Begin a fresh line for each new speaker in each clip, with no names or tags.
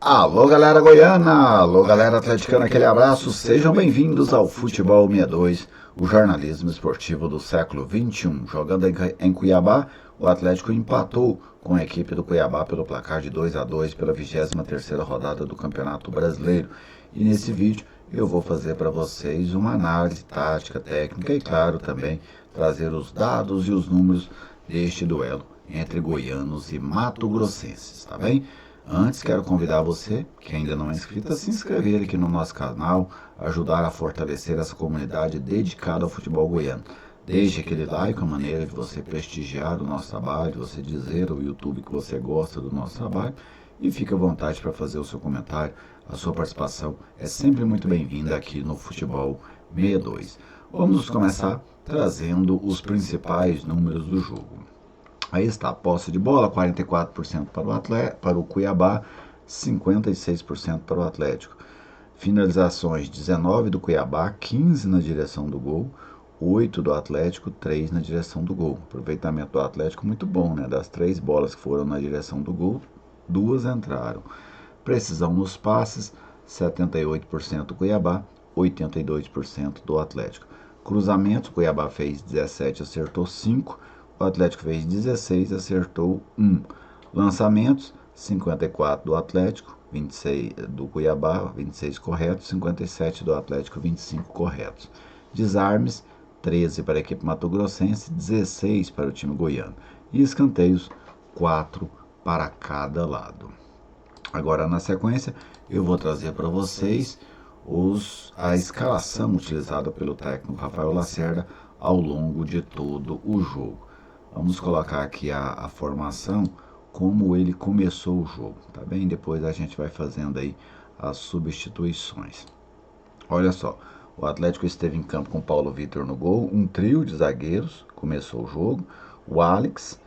Alô galera goiana, alô galera atleticana, aquele abraço, sejam bem-vindos ao Futebol 62, o jornalismo esportivo do século XXI. Jogando em Cuiabá, o Atlético empatou com a equipe do Cuiabá pelo placar de 2-2 pela 23ª rodada do Campeonato Brasileiro. E nesse vídeo eu vou fazer para vocês uma análise tática, técnica e claro também trazer os dados e os números deste duelo entre goianos e mato-grossenses, tá bem? Antes, quero convidar você, que ainda não é inscrito, a se inscrever aqui no nosso canal, ajudar a fortalecer essa comunidade dedicada ao futebol goiano. Deixe aquele like, uma maneira de você prestigiar o nosso trabalho, de você dizer ao YouTube que você gosta do nosso trabalho e fique à vontade para fazer o seu comentário. A sua participação é sempre muito bem-vinda aqui no Futebol 62. Vamos começar trazendo os principais números do jogo. Aí está a posse de bola, 44% para o Cuiabá, 56% para o Atlético. Finalizações, 19 do Cuiabá, 15 na direção do gol, 8 do Atlético, 3 na direção do gol. Aproveitamento do Atlético muito bom, né? Das 3 bolas que foram na direção do gol, 2 entraram. Precisão nos passes, 78% do Cuiabá, 82% do Atlético. Cruzamentos, o Cuiabá fez 17, acertou 5. O Atlético fez 16, acertou 1. Lançamentos, 54 do Atlético, 26 do Cuiabá, 26 corretos, 57 do Atlético, 25 corretos. Desarmes, 13 para a equipe mato-grossense, 16 para o time goiano. E escanteios, 4 para cada lado. Agora, na sequência, eu vou trazer para vocês a escalação utilizada pelo técnico Rafael Lacerda ao longo de todo o jogo. Vamos colocar aqui a formação, como ele começou o jogo, tá bem? Depois a gente vai fazendo aí as substituições. Olha só, o Atlético esteve em campo com Paulo Vitor no gol, um trio de zagueiros, começou o jogo, o Alex,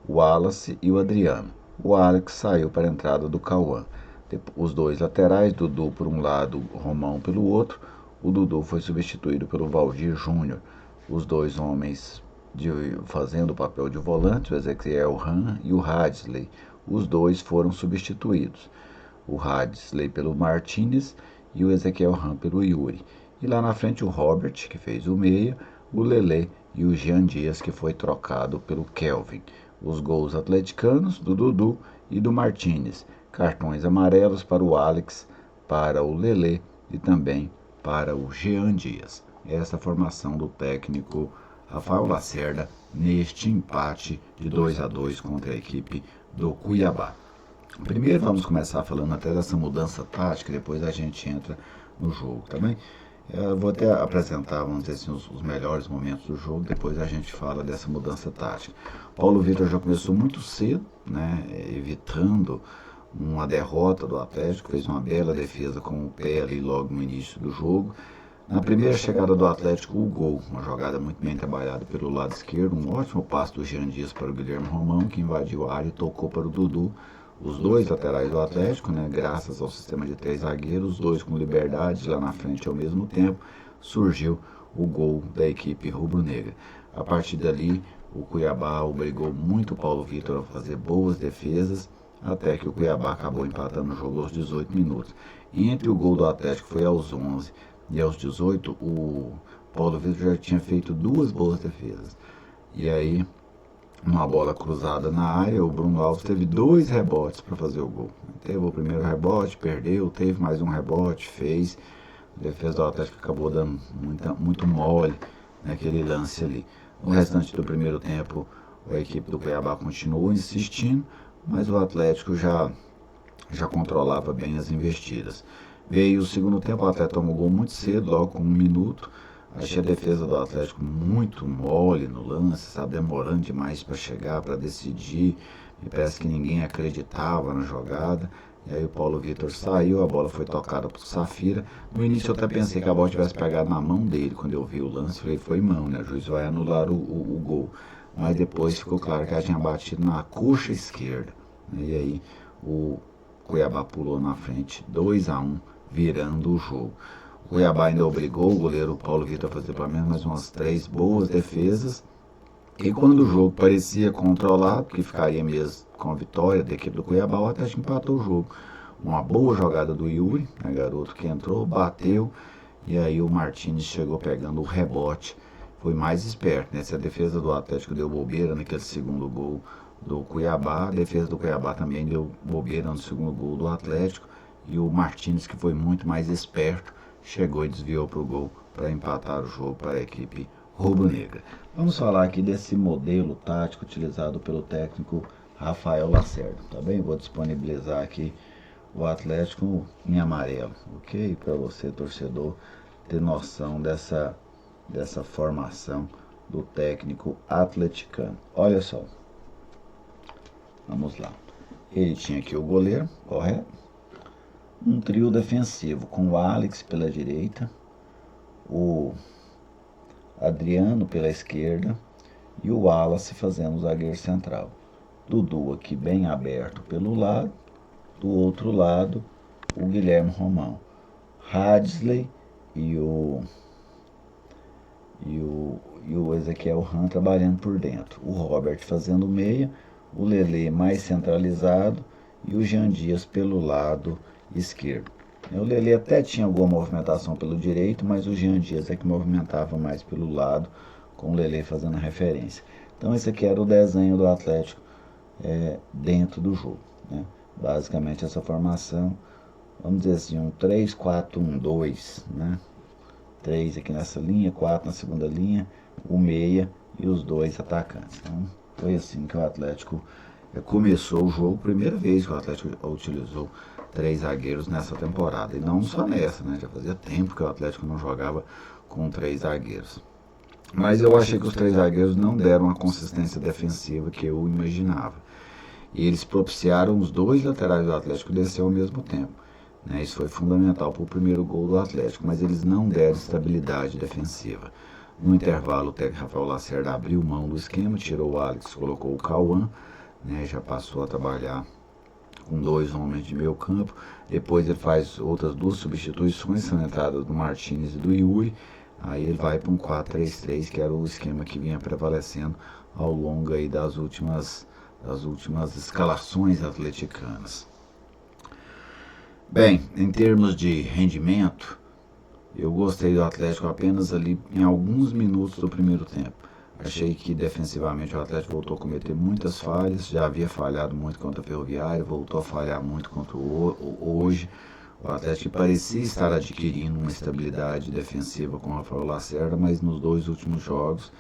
o Wallace e o Adriano. O Alex saiu para a entrada do Cauã. Os dois laterais, Dudu por um lado, Romão pelo outro, o Dudu foi substituído pelo Valdir Júnior. Os dois homens fazendo o papel de volante, o Ezequiel Ram e o Hadsley. Os dois foram substituídos. O Hadsley pelo Martinez e o Ezequiel Ram pelo Yuri. E lá na frente o Robert, que fez o meia, o Lelê e o Jean Dias, que foi trocado pelo Kelvin. Os gols atleticanos do Dudu e do Martinez. Cartões amarelos para o Alex, para o Lelê e também para o Jean Dias. Essa é a formação do técnico Rafael Lacerda neste empate de 2-2 contra a equipe do Cuiabá. Primeiro vamos começar falando até dessa mudança tática, depois a gente entra no jogo, tá bem? Eu vou até apresentar, vamos dizer assim, os melhores momentos do jogo, depois a gente fala dessa mudança tática. Paulo Vitor já começou muito cedo, né, evitando uma derrota do Atlético, fez uma bela defesa com o pé ali logo no início do jogo. Na primeira chegada do Atlético, o gol, uma jogada muito bem trabalhada pelo lado esquerdo, um ótimo passe do Jean Dias para o Guilherme Romão, que invadiu a área e tocou para o Dudu. Os dois laterais do Atlético, né, graças ao sistema de 3 zagueiros, os dois com liberdade lá na frente ao mesmo tempo, surgiu o gol da equipe rubro-negra. A partir dali, o Cuiabá obrigou muito o Paulo Vitor a fazer boas defesas, até que o Cuiabá acabou empatando o jogo aos 18 minutos. E entre o gol do Atlético foi aos 11 e aos 18, o Paulo Vitor já tinha feito 2 boas defesas. E aí, uma bola cruzada na área, o Bruno Alves teve 2 rebotes para fazer o gol. Teve o primeiro rebote, perdeu, teve mais um rebote, fez. A defesa do Atlético acabou dando muito mole naquele lance ali. No restante do primeiro tempo, a equipe do Cuiabá continuou insistindo, mas o Atlético já controlava bem as investidas. Veio o segundo tempo, o Atlético tomou gol muito cedo, logo com 1 minuto. Achei a defesa do Atlético muito mole no lance, sabe, demorando demais para chegar, para decidir. Me parece que ninguém acreditava na jogada. E aí o Paulo Vitor saiu, a bola foi tocada para o Safira. No início eu até pensei que a bola tivesse pegado na mão dele. Quando eu vi o lance, falei, foi mão, né? O juiz vai anular o gol. Mas depois ficou claro que ela tinha batido na coxa esquerda. E aí o Cuiabá pulou na frente, 2-1, virando o jogo. O Cuiabá ainda obrigou o goleiro Paulo Vitor a fazer pelo menos mais umas 3 boas defesas. E quando o jogo parecia controlado, que ficaria mesmo com a vitória da equipe do Cuiabá, o Atlético empatou o jogo. uma boa jogada do Yuri, garoto que entrou, bateu, e aí o Martins chegou pegando o rebote, foi mais esperto, né? Se a defesa do Atlético deu bobeira naquele segundo gol do Cuiabá, a defesa do Cuiabá também deu bobeira no segundo gol do Atlético, e o Martins, que foi muito mais esperto, chegou e desviou para o gol para empatar o jogo para a equipe rubro-negra. Vamos falar aqui desse modelo tático utilizado pelo técnico Rafael Lacerda, tá bem? Vou disponibilizar aqui o Atlético em amarelo, ok? Para você, torcedor, ter noção dessa formação do técnico atleticano. Olha só, vamos lá. Ele tinha aqui o goleiro, correto? Um trio defensivo com o Alex pela direita, o Adriano pela esquerda e o Wallace fazendo o zagueiro central. Dudu aqui bem aberto pelo lado, do outro lado o Guilherme Romão, Hadley e o Ezequiel Ram trabalhando por dentro, o Robert fazendo meia, o Lelê mais centralizado e o Jean Dias pelo lado esquerdo. O Lelê até tinha alguma movimentação pelo direito, mas o Jean Dias é que movimentava mais pelo lado, com o Lelê fazendo a referência. Então esse aqui era o desenho do Atlético dentro do jogo, né? Basicamente essa formação, vamos dizer assim, um 3-4-1-2, né? 3 aqui nessa linha, 4 na segunda linha, o meia e os dois atacantes. Então foi assim que o Atlético começou o jogo, primeira vez que o Atlético utilizou 3 zagueiros nessa temporada, e não só nessa, né? Já fazia tempo que o Atlético não jogava com 3 zagueiros. Mas eu achei que os 3 zagueiros não deram a consistência defensiva que eu imaginava. E eles propiciaram os 2 laterais do Atlético descer ao mesmo tempo, né? Isso foi fundamental para o primeiro gol do Atlético, mas eles não deram estabilidade defensiva. No intervalo, o técnico Rafael Lacerda abriu mão do esquema, tirou o Alex, colocou o Cauã, né? Já passou a trabalhar com 2 homens de meio campo. Depois ele faz outras 2 substituições, são entradas do Martins e do Yuri. Aí ele vai para um 4-3-3, que era o esquema que vinha prevalecendo ao longo aí das últimas escalações atleticanas. Bem, em termos de rendimento, eu gostei do Atlético apenas ali em alguns minutos do primeiro tempo. Achei que defensivamente o Atlético voltou a cometer muitas falhas, já havia falhado muito contra a Ferroviária, voltou a falhar muito contra hoje. O Atlético parecia estar adquirindo uma estabilidade defensiva com o Rafael Lacerda, mas nos 2 últimos jogos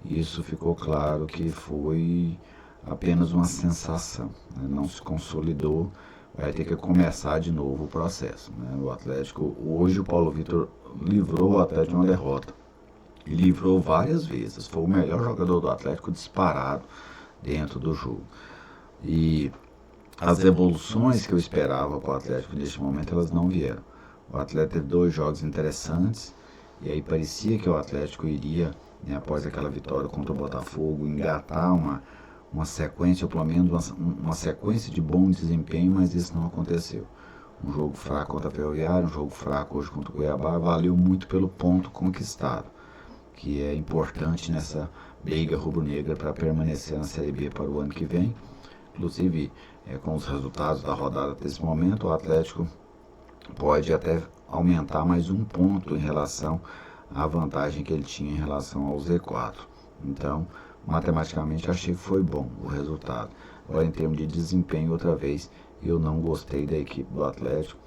isso ficou claro que foi apenas uma sensação, né? Não se consolidou, vai ter que começar de novo o processo, né? O Atlético, hoje o Paulo Vitor livrou o Atlético de uma derrota, e livrou várias vezes, foi o melhor jogador do Atlético disparado dentro do jogo. E as evoluções que eu esperava para o Atlético neste momento, elas não vieram. O Atlético teve 2 jogos interessantes, e aí parecia que o Atlético iria, né, após aquela vitória contra o Botafogo, engatar uma sequência, ou pelo menos uma sequência de bom desempenho, mas isso não aconteceu. Um jogo fraco contra a Ferroviária, um jogo fraco hoje contra o Cuiabá, valeu muito pelo ponto conquistado, que é importante nessa briga rubro-negra para permanecer na Série B para o ano que vem. Inclusive, com os resultados da rodada desse momento, o Atlético pode até aumentar mais 1 ponto em relação à vantagem que ele tinha em relação ao Z4. Então, matematicamente, achei que foi bom o resultado. Agora, em termos de desempenho, outra vez, eu não gostei da equipe do Atlético.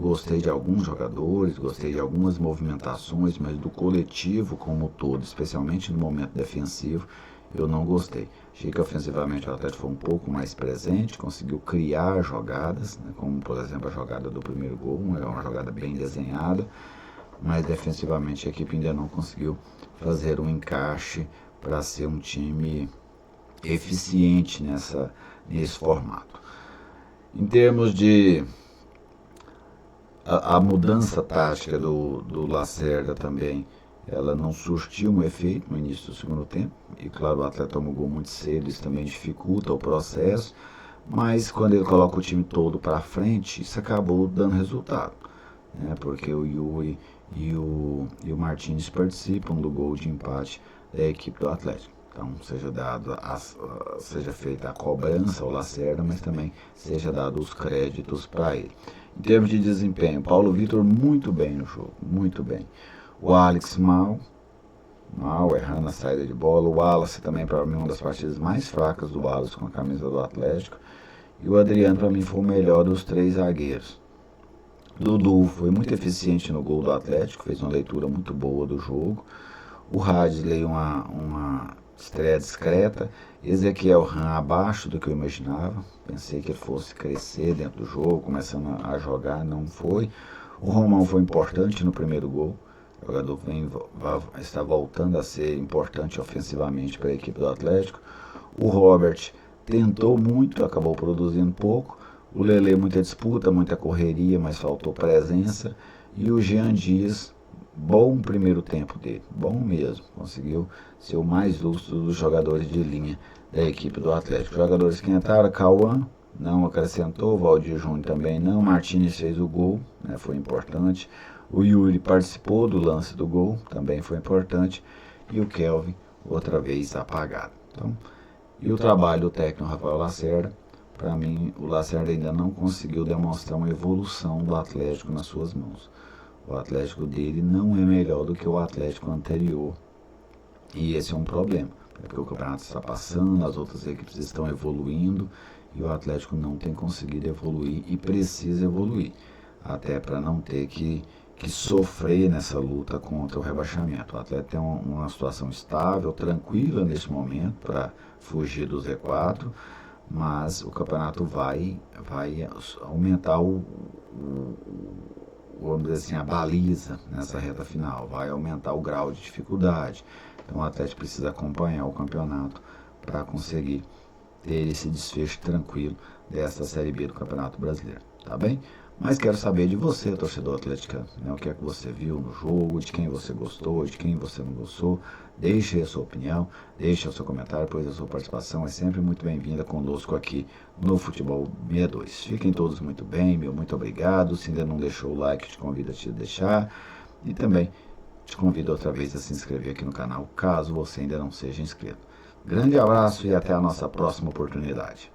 Gostei de alguns jogadores, gostei de algumas movimentações, mas do coletivo como um todo, especialmente no momento defensivo, eu não gostei. Achei que ofensivamente o Atlético foi um pouco mais presente, conseguiu criar jogadas, né, como por exemplo a jogada do primeiro gol, é uma jogada bem desenhada, mas defensivamente a equipe ainda não conseguiu fazer um encaixe para ser um time eficiente nesse formato. Em termos de a mudança tática do Lacerda também, ela não surtiu um efeito no início do segundo tempo, e claro, o Atlético tomou gol muito cedo, isso também dificulta o processo, mas quando ele coloca o time todo para frente, isso acabou dando resultado, né? Porque o Yuri e o Martins participam do gol de empate da equipe do Atlético. Então, seja feita a cobrança ao Lacerda, mas também seja dado os créditos para ele. Em termos de desempenho, Paulo Vitor muito bem no jogo, muito bem. O Alex mal, errando a saída de bola. O Wallace também, para mim, uma das partidas mais fracas do Wallace com a camisa do Atlético. E o Adriano, para mim, foi o melhor dos 3 zagueiros. Dudu foi muito eficiente no gol do Atlético, fez uma leitura muito boa do jogo. O Hadley, uma estreia discreta. Ezequiel Ram abaixo do que eu imaginava. Pensei que ele fosse crescer dentro do jogo, começando a jogar, não foi. O Romão foi importante no primeiro gol. O jogador está voltando a ser importante ofensivamente para a equipe do Atlético. O Robert tentou muito, acabou produzindo pouco. O Lelê, muita disputa, muita correria, mas faltou presença. E o Jean Dias, bom primeiro tempo dele, bom mesmo. Conseguiu ser o mais lúcido dos jogadores de linha da equipe do Atlético. Jogadores que entraram, Cauã não acrescentou, Valdir Júnior também não. Martínez fez o gol, né, foi importante. O Yuri participou do lance do gol, também foi importante. E o Kelvin, outra vez apagado. Então, e o trabalho do técnico Rafael Lacerda, para mim, o Lacerda ainda não conseguiu demonstrar uma evolução do Atlético nas suas mãos. O Atlético dele não é melhor do que o Atlético anterior. E esse é um problema, porque o campeonato está passando, as outras equipes estão evoluindo e o Atlético não tem conseguido evoluir e precisa evoluir, até para não ter que sofrer nessa luta contra o rebaixamento. O Atlético tem uma situação estável, tranquila neste momento para fugir do Z4, mas o campeonato vai aumentar vamos dizer assim, a baliza nessa reta final, vai aumentar o grau de dificuldade. Então o Atlético precisa acompanhar o campeonato para conseguir ter esse desfecho tranquilo dessa Série B do Campeonato Brasileiro, tá bem? Mas quero saber de você, torcedor atleticano, né? O que é que você viu no jogo, de quem você gostou, de quem você não gostou. Deixe aí a sua opinião, deixe o seu comentário, pois a sua participação é sempre muito bem-vinda conosco aqui no Futebol 62. Fiquem todos muito bem, meu muito obrigado. Se ainda não deixou o like, te convido a te deixar. E também te convido outra vez a se inscrever aqui no canal, caso você ainda não seja inscrito. Grande abraço e até a nossa próxima oportunidade.